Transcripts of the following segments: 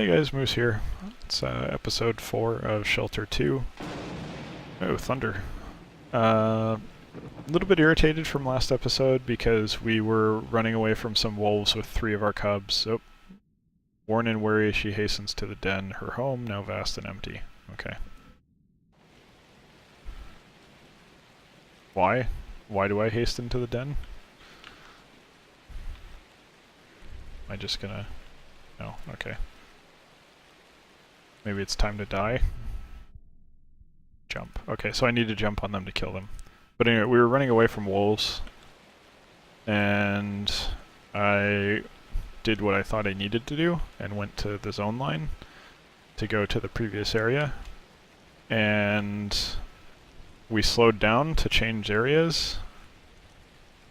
Hey guys, Moose here. It's episode 4 of Shelter 2. Oh, thunder. A little bit irritated from last episode because we were running away from some wolves with 3 of our cubs. Oh, worn and weary, she hastens to the den, her home now vast and empty. Okay. Why? Why do I hasten to the den? Am I just gonna... No, okay. Maybe it's time to die? Jump. Okay, so I need to jump on them to kill them. But anyway, we were running away from wolves, and I did what I thought I needed to do, and went to the zone line to go to the previous area. And we slowed down to change areas,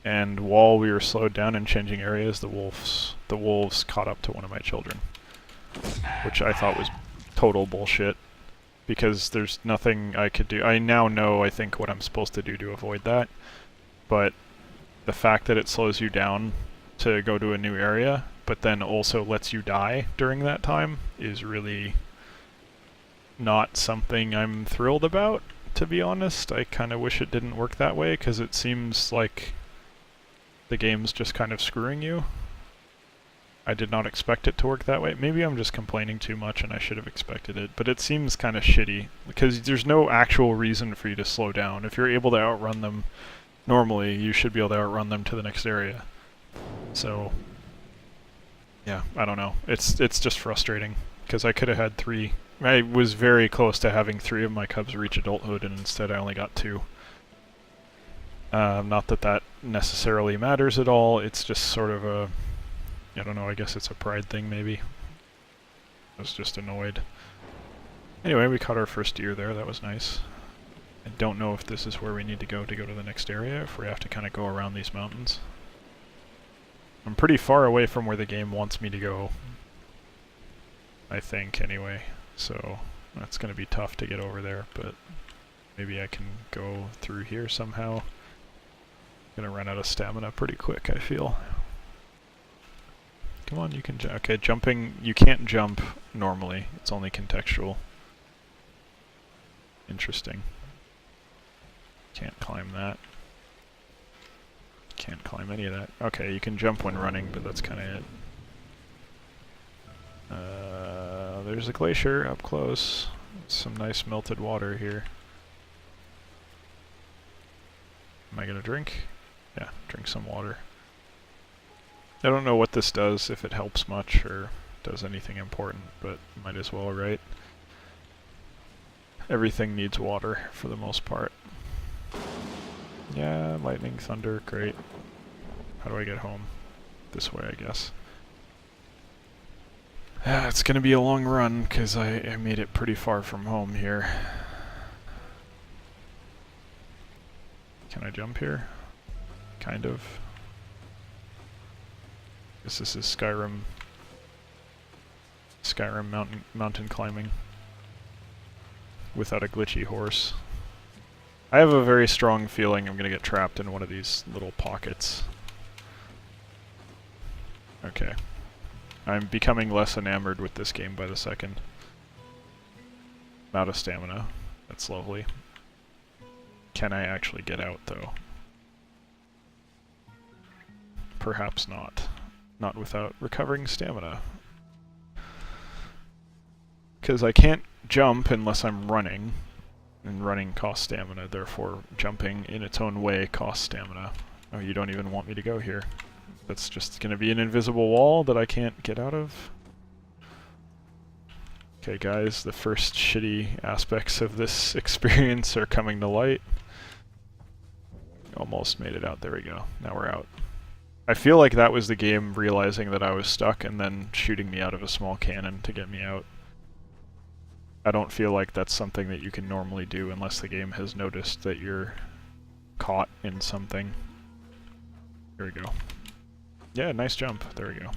and while we were slowed down and changing areas, the wolves caught up to one of my children, which I thought was total bullshit, because there's nothing I could do. I now know, I think, what I'm supposed to do to avoid that, but the fact that it slows you down to go to a new area, but then also lets you die during that time, is really not something I'm thrilled about, to be honest. I kind of wish it didn't work that way, because it seems like the game's just kind of screwing you. I did not expect it to work that way. Maybe I'm just complaining too much and I should have expected it, but it seems kind of shitty, because there's no actual reason for you to slow down. If you're able to outrun them normally, you should be able to outrun them to the next area. So, yeah, I don't know. It's just frustrating, because I could have had 3. I was very close to having 3 of my cubs reach adulthood, and instead I only got 2. Not that that necessarily matters at all, it's just sort of a... I don't know, I guess it's a pride thing, maybe. I was just annoyed. Anyway, we caught our first deer there, that was nice. I don't know if this is where we need to go to the next area, if we have to kind of go around these mountains. I'm pretty far away from where the game wants me to go, I think, anyway. So, that's going to be tough to get over there, but maybe I can go through here somehow. I'm going to run out of stamina pretty quick, I feel. Come on, you can jump. Okay, jumping, you can't jump normally. It's only contextual. Interesting. Can't climb that. Can't climb any of that. Okay, you can jump when running, but that's kind of it. There's a glacier up close. Some nice melted water here. Am I gonna drink? Yeah, drink some water. I don't know what this does, if it helps much or does anything important, but might as well, right? Everything needs water for the most part. Yeah, lightning, thunder, great. How do I get home? This way, I guess. Yeah, it's gonna be a long run, because I made it pretty far from home here. Can I jump here? Kind of. This is Skyrim mountain climbing without a glitchy horse. I have a very strong feeling I'm gonna get trapped in one of these little pockets. Okay. I'm becoming less enamored with this game by the second. I'm out of stamina. That's lovely. Can I actually get out, though? Perhaps not. Not without recovering stamina. Because I can't jump unless I'm running, and running costs stamina, therefore jumping in its own way costs stamina. Oh, you don't even want me to go here. That's just gonna be an invisible wall that I can't get out of. Okay guys, the first shitty aspects of this experience are coming to light. Almost made it out, there we go. Now we're out. I feel like that was the game realizing that I was stuck and then shooting me out of a small cannon to get me out. I don't feel like that's something that you can normally do unless the game has noticed that you're caught in something. Here we go. Yeah, nice jump. There we go.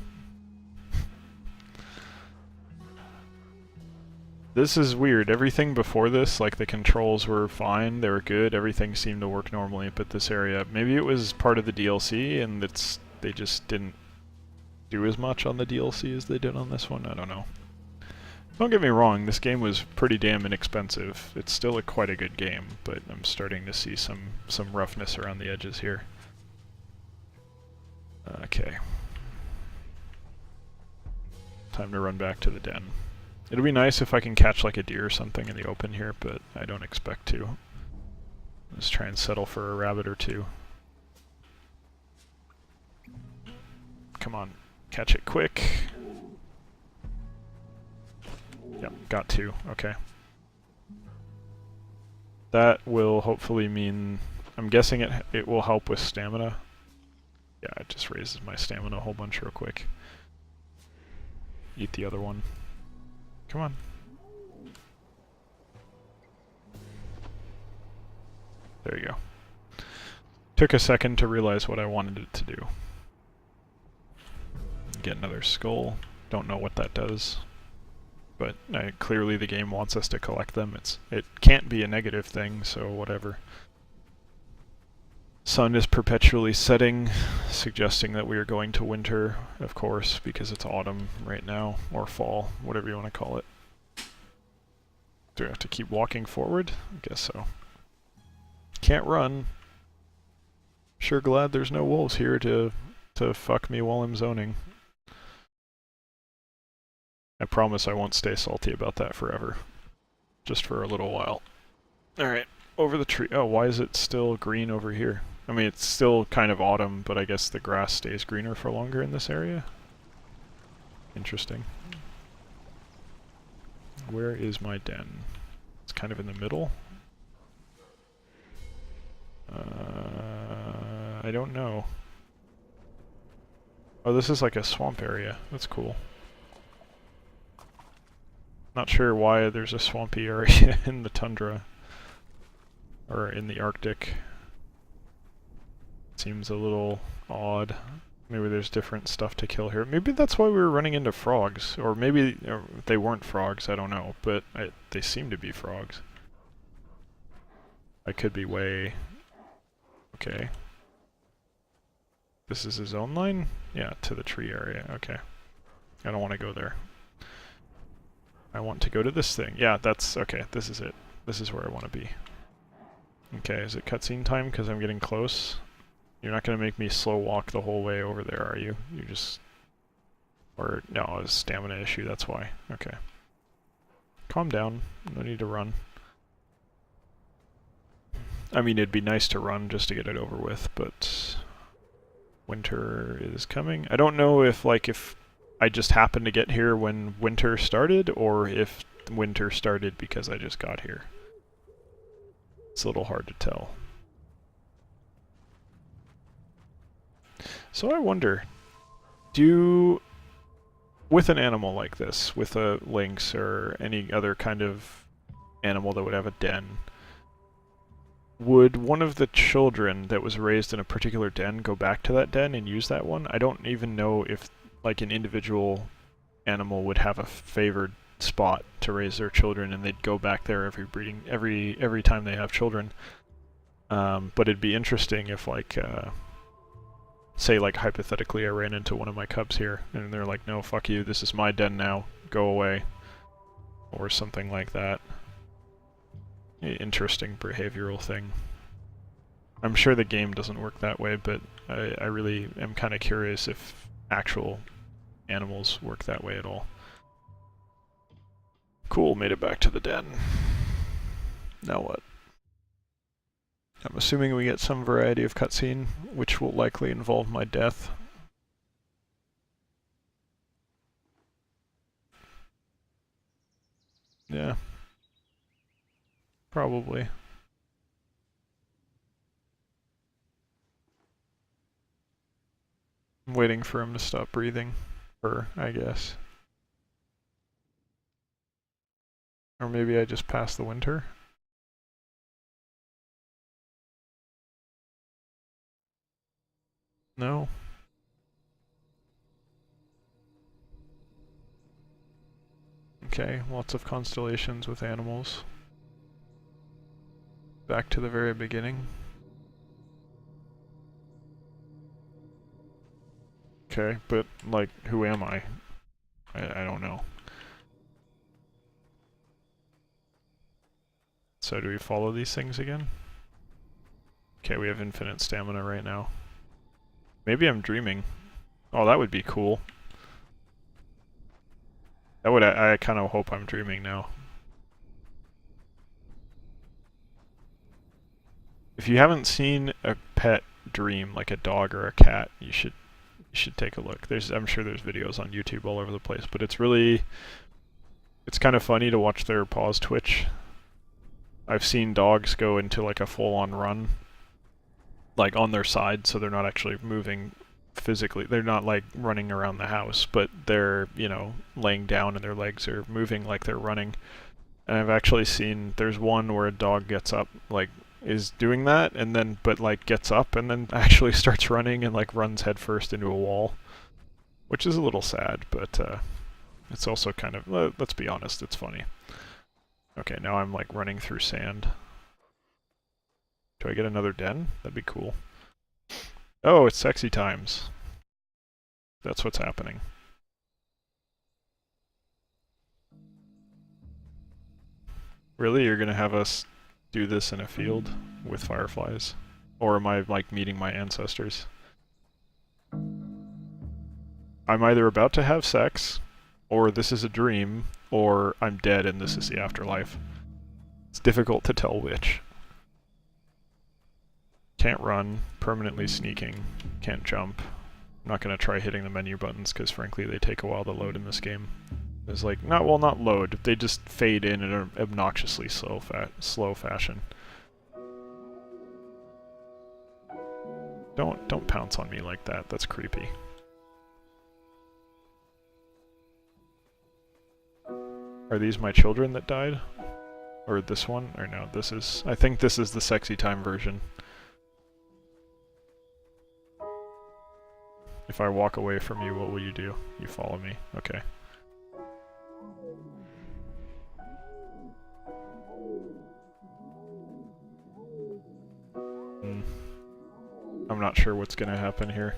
This is weird. Everything before this, like the controls were fine, they were good, everything seemed to work normally, but this area, maybe it was part of the DLC and they just didn't do as much on the DLC as they did on this one, I don't know. Don't get me wrong, this game was pretty damn inexpensive. It's still quite a good game, but I'm starting to see some roughness around the edges here. Okay. Time to run back to the den. It'll be nice if I can catch like a deer or something in the open here, but I don't expect to. Let's try and settle for a rabbit or two. Come on, catch it quick. Yep, got two, okay. That will hopefully mean, I'm guessing it will help with stamina. Yeah, it just raises my stamina a whole bunch real quick. Eat the other one. Come on. There you go. Took a second to realize what I wanted it to do. Get another skull. Don't know what that does. But clearly the game wants us to collect them. It can't be a negative thing, so whatever. Sun is perpetually setting, suggesting that we are going to winter, of course, because it's autumn right now, or fall, whatever you want to call it. Do I have to keep walking forward? I guess so. Can't run. Sure glad there's no wolves here to fuck me while I'm zoning. I promise I won't stay salty about that forever. Just for a little while. Alright, over the tree. Oh, why is it still green over here? I mean, it's still kind of autumn, but I guess the grass stays greener for longer in this area? Interesting. Where is my den? It's kind of in the middle. I don't know. Oh, this is like a swamp area. That's cool. Not sure why there's a swampy area in the tundra. Or in the Arctic. Seems a little odd. Maybe there's different stuff to kill here. Maybe that's why we were running into frogs. Or maybe they weren't frogs, I don't know. But they seem to be frogs. I could be way... Okay. This is his own line? Yeah, to the tree area. Okay. I don't want to go there. I want to go to this thing. Yeah, that's... Okay, this is it. This is where I want to be. Okay, is it cutscene time because I'm getting close? You're not going to make me slow walk the whole way over there, are you? You just... Or, no, it's a stamina issue, that's why. Okay. Calm down. No need to run. I mean, it'd be nice to run just to get it over with, but... Winter is coming. I don't know if I just happened to get here when winter started, or if winter started because I just got here. It's a little hard to tell. So I wonder, with an animal like this, with a lynx or any other kind of animal that would have a den, would one of the children that was raised in a particular den go back to that den and use that one? I don't even know if like an individual animal would have a favored spot to raise their children and they'd go back there every time they have children. But it'd be interesting if say hypothetically I ran into one of my cubs here and they're like, no, fuck you, this is my den now, go away. Or something like that. Interesting behavioral thing. I'm sure the game doesn't work that way, but I really am kind of curious if actual animals work that way at all. Cool, made it back to the den. Now what? I'm assuming we get some variety of cutscene, which will likely involve my death. Yeah. Probably. I'm waiting for him to stop breathing. Her, I guess. Or maybe I just passed the winter. No. Okay, lots of constellations with animals. Back to the very beginning. Okay, but who am I? I don't know. So do we follow these things again? Okay, we have infinite stamina right now. Maybe I'm dreaming. Oh, that would be cool. That would, I kind of hope I'm dreaming now. If you haven't seen a pet dream, like a dog or a cat, you should take a look. I'm sure there's videos on YouTube all over the place, but it's kind of funny to watch their paws twitch. I've seen dogs go into like a full-on run, like on their side, so they're not actually moving physically. They're not like running around the house, but they're, you know, laying down and their legs are moving like they're running. And I've actually seen, there's one where a dog gets up, like, is doing that, and then, but like gets up and then actually starts running and like runs headfirst into a wall. Which is a little sad, but it's also kind of, let's be honest, it's funny. Okay, now I'm like running through sand. Do I get another den? That'd be cool. Oh, it's sexy times. That's what's happening. Really? You're gonna have us do this in a field with fireflies? Or am I like meeting my ancestors? I'm either about to have sex, or this is a dream, or I'm dead and this is the afterlife. It's difficult to tell which. Can't run, permanently sneaking, can't jump. I'm not going to try hitting the menu buttons because frankly they take a while to load in this game. It's like, not load, they just fade in an obnoxiously slow fashion. Don't pounce on me like that, that's creepy. Are these my children that died? Or this one? Or no, this is... I think this is the sexy time version. If I walk away from you, what will you do? You follow me. Okay. I'm not sure what's gonna happen here.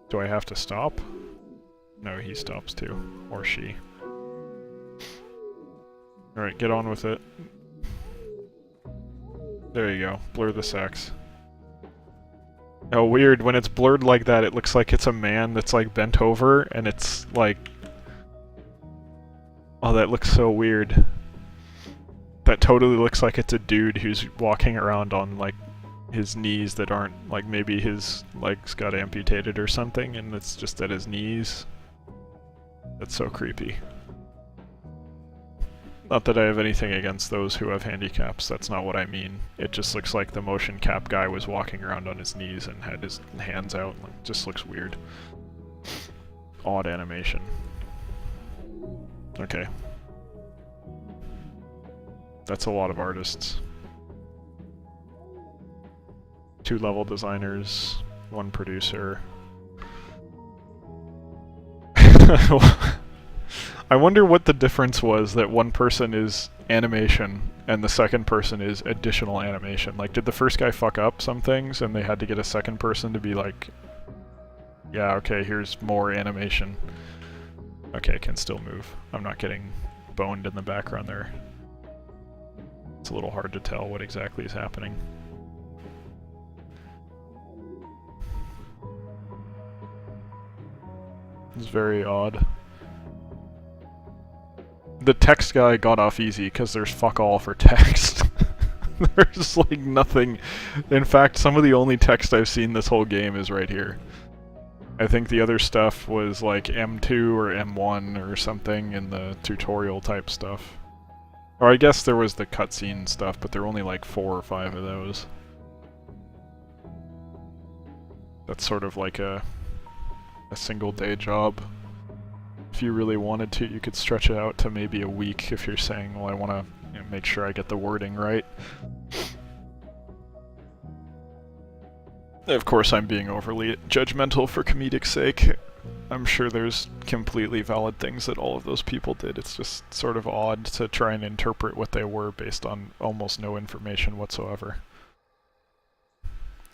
Do I have to stop? No, he stops too. Or she. Alright, get on with it. There you go. Blur the sex. Oh, weird. When it's blurred like that, it looks like it's a man that's like bent over, and it's like... Oh, that looks so weird. That totally looks like it's a dude who's walking around on like his knees that aren't, like maybe his legs got amputated or something, and it's just at his knees. That's so creepy. Not that I have anything against those who have handicaps, that's not what I mean. It just looks like the motion cap guy was walking around on his knees and had his hands out. It just looks weird. Odd animation. Okay. That's a lot of artists. 2 level designers, 1 producer. I wonder what the difference was that one person is animation and the second person is additional animation. Like, did the first guy fuck up some things and they had to get a second person to be like, yeah, okay, here's more animation. Okay, I can still move. I'm not getting boned in the background there. It's a little hard to tell what exactly is happening. It's very odd. The text guy got off easy because there's fuck all for text. There's like nothing. In fact, some of the only text I've seen this whole game is right here. I think the other stuff was like M2 or M1 or something in the tutorial type stuff. Or I guess there was the cutscene stuff, but there were only like 4 or 5 of those. That's sort of like a single day job. If you really wanted to, you could stretch it out to maybe a week if you're saying, well, I want to, you know, make sure I get the wording right. Of course, I'm being overly judgmental for comedic sake. I'm sure there's completely valid things that all of those people did. It's just sort of odd to try and interpret what they were based on almost no information whatsoever.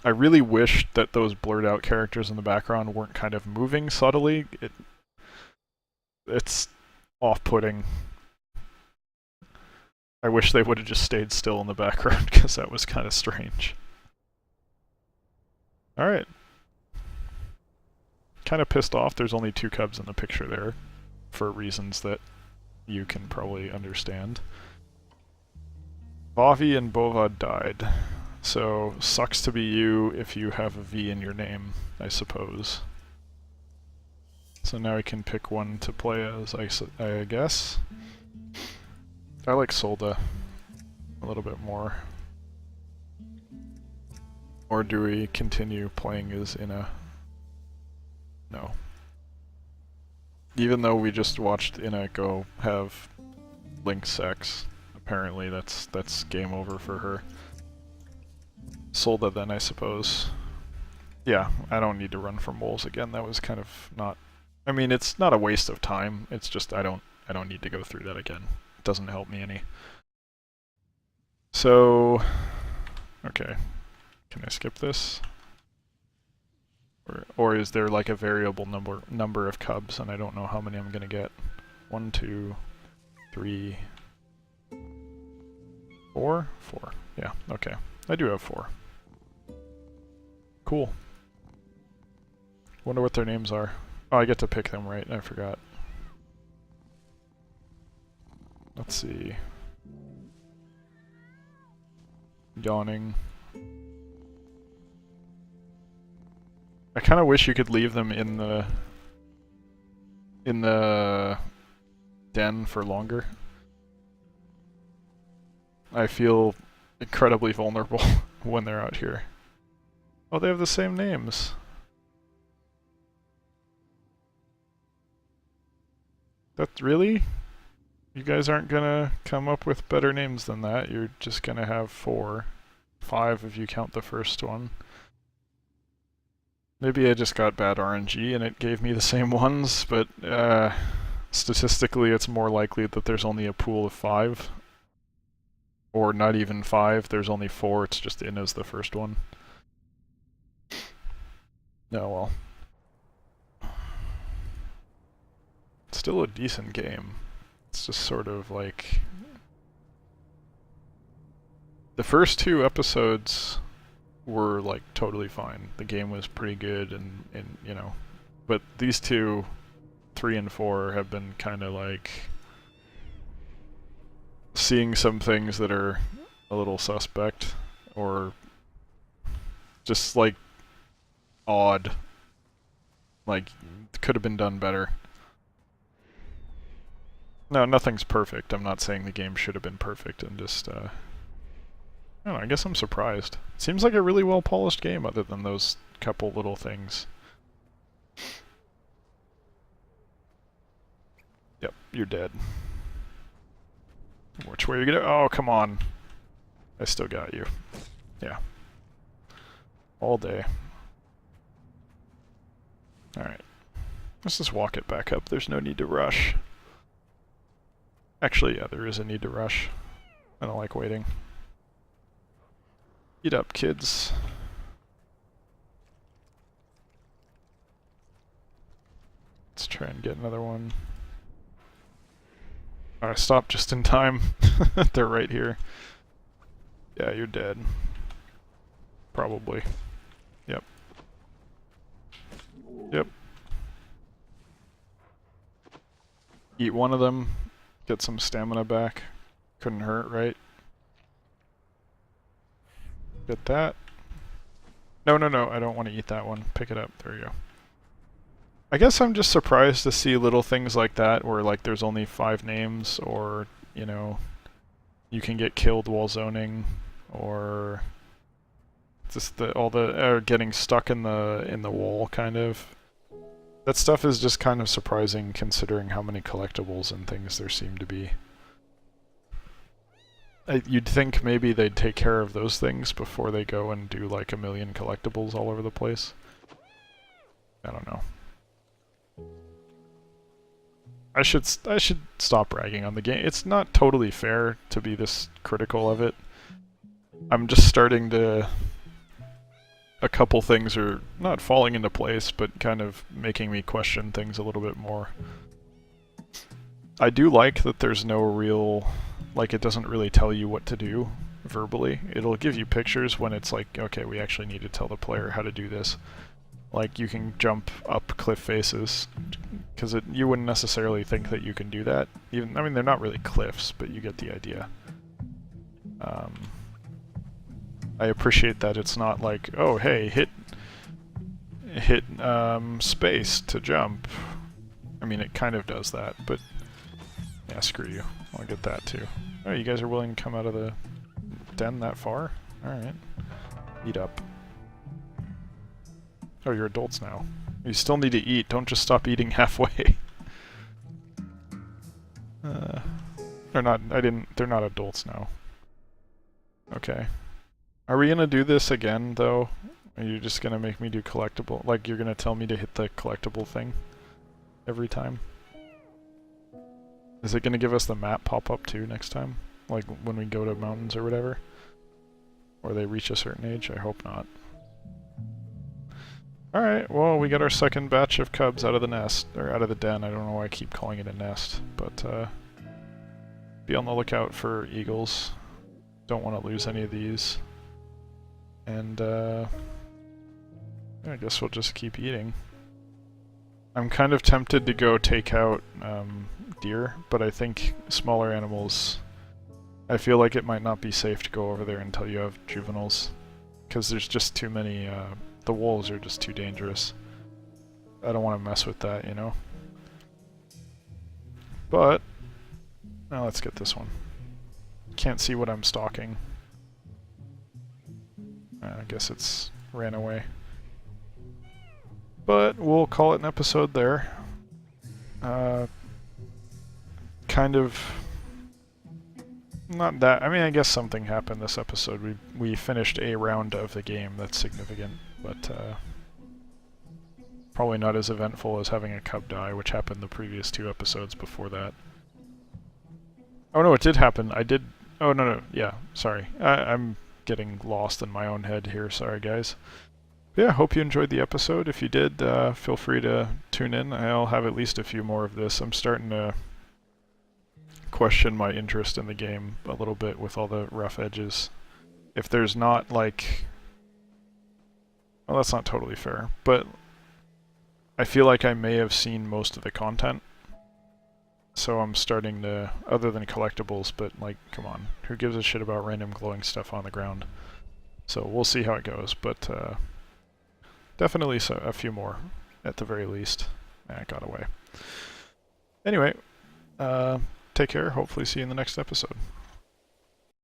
I really wish that those blurred out characters in the background weren't kind of moving subtly. It's off-putting. I wish they would have just stayed still in the background, because that was kind of strange. Alright. Kind of pissed off there's only 2 cubs in the picture there, for reasons that you can probably understand. Vavi and Bova died, so sucks to be you if you have a V in your name, I suppose. So now I can pick one to play as, I guess. I like Solda a little bit more. Or do we continue playing as Inna? No. Even though we just watched Inna go have Link sex, apparently that's game over for her. Solda then, I suppose. Yeah, I don't need to run from moles again. That was kind of not... I mean, it's not a waste of time. It's just I don't need to go through that again. It doesn't help me any. So... okay. Can I skip this? Or is there like a variable number of cubs and I don't know how many I'm gonna get? 1, 2, 3, 4? 4. Yeah, okay. I do have 4. Cool. Wonder what their names are. Oh, I get to pick them, right? I forgot. Let's see. Yawning. I kind of wish you could leave them in the den for longer. I feel incredibly vulnerable when they're out here. Oh, they have the same names. That really? You guys aren't gonna come up with better names than that. You're just gonna have 4. 5 if you count the first one. Maybe I just got bad RNG and it gave me the same ones, but statistically it's more likely that there's only a pool of 5. Or not even 5, there's only 4, it's just in as the first one. Oh well. It's still a decent game. It's just sort of like... the first 2 episodes were like totally fine. The game was pretty good and you know, but these 2, 3 and 4 have been kind of like seeing some things that are a little suspect or just like odd. Like could have been done better. No, nothing's perfect. I'm not saying the game should have been perfect. I'm just I don't know, I guess I'm surprised. It seems like a really well-polished game other than those couple little things. Yep, you're dead. Which way are you gonna... oh, come on. I still got you. Yeah. All day. Alright. Let's just walk it back up. There's no need to rush. Actually, yeah, there is a need to rush. I don't like waiting. Eat up, kids. Let's try and get another one. I stopped just in time. They're right here. Yeah, you're dead. Probably. Yep. Yep. Eat one of them. Get some stamina back. Couldn't hurt, right? Get that. No, I don't want to eat that one. Pick it up. There you go. I guess I'm just surprised to see little things like that where like there's only 5 names or, you know, you can get killed while zoning or just all the getting stuck in the wall kind of. That stuff is just kind of surprising considering how many collectibles and things there seem to be. You'd think maybe they'd take care of those things before they go and do like a million collectibles all over the place. I don't know. I should stop ragging on the game. It's not totally fair to be this critical of it. I'm just starting to... a couple things are not falling into place, but kind of making me question things a little bit more. I do like that there's no real like it doesn't really tell you what to do verbally. It'll give you pictures when it's like, okay, we actually need to tell the player how to do this. Like you can jump up cliff faces, because you wouldn't necessarily think that you can do that. Even, I mean, they're not really cliffs, but you get the idea. I appreciate that it's not like, oh hey, hit space to jump. I mean, it kind of does that, but yeah, screw you. I'll get that too. Oh, you guys are willing to come out of the den that far? Alright. Eat up. Oh, you're adults now. You still need to eat. Don't just stop eating halfway. They're not, they're not adults now. Okay. Are we gonna do this again, though? Are you just gonna make me do collectible? Like, you're gonna tell me to hit the collectible thing every time? Is it gonna give us the map pop up too next time? Like, when we go to mountains or whatever? Or they reach a certain age? I hope not. Alright, well, we got our second batch of cubs out of the nest, or out of the den. I don't know why I keep calling it a nest, but be on the lookout for eagles. Don't want to lose any of these. And I guess we'll just keep eating. I'm kind of tempted to go take out deer, but I think smaller animals, I feel like it might not be safe to go over there until you have juveniles, because there's just too many, the wolves are just too dangerous. I don't want to mess with that, you know? But, now let's get this one. Can't see what I'm stalking. I guess it's ran away. But we'll call it an episode there. Kind of not that. I mean, I guess something happened this episode. We finished a round of the game that's significant, but probably not as eventful as having a cub die, which happened the previous 2 episodes before that. Oh no, it did happen. I did. Oh no, yeah. Sorry, I'm getting lost in my own head here. Sorry, guys. But yeah, hope you enjoyed the episode. If you did, feel free to tune in. I'll have at least a few more of this. I'm starting to question my interest in the game a little bit with all the rough edges. If there's not, like... Well, that's not totally fair, but I feel like I may have seen most of the content. So I'm starting to, other than collectibles, but like, come on, who gives a shit about random glowing stuff on the ground? So we'll see how it goes, but definitely a few more, at the very least. It got away. Anyway, take care, hopefully see you in the next episode.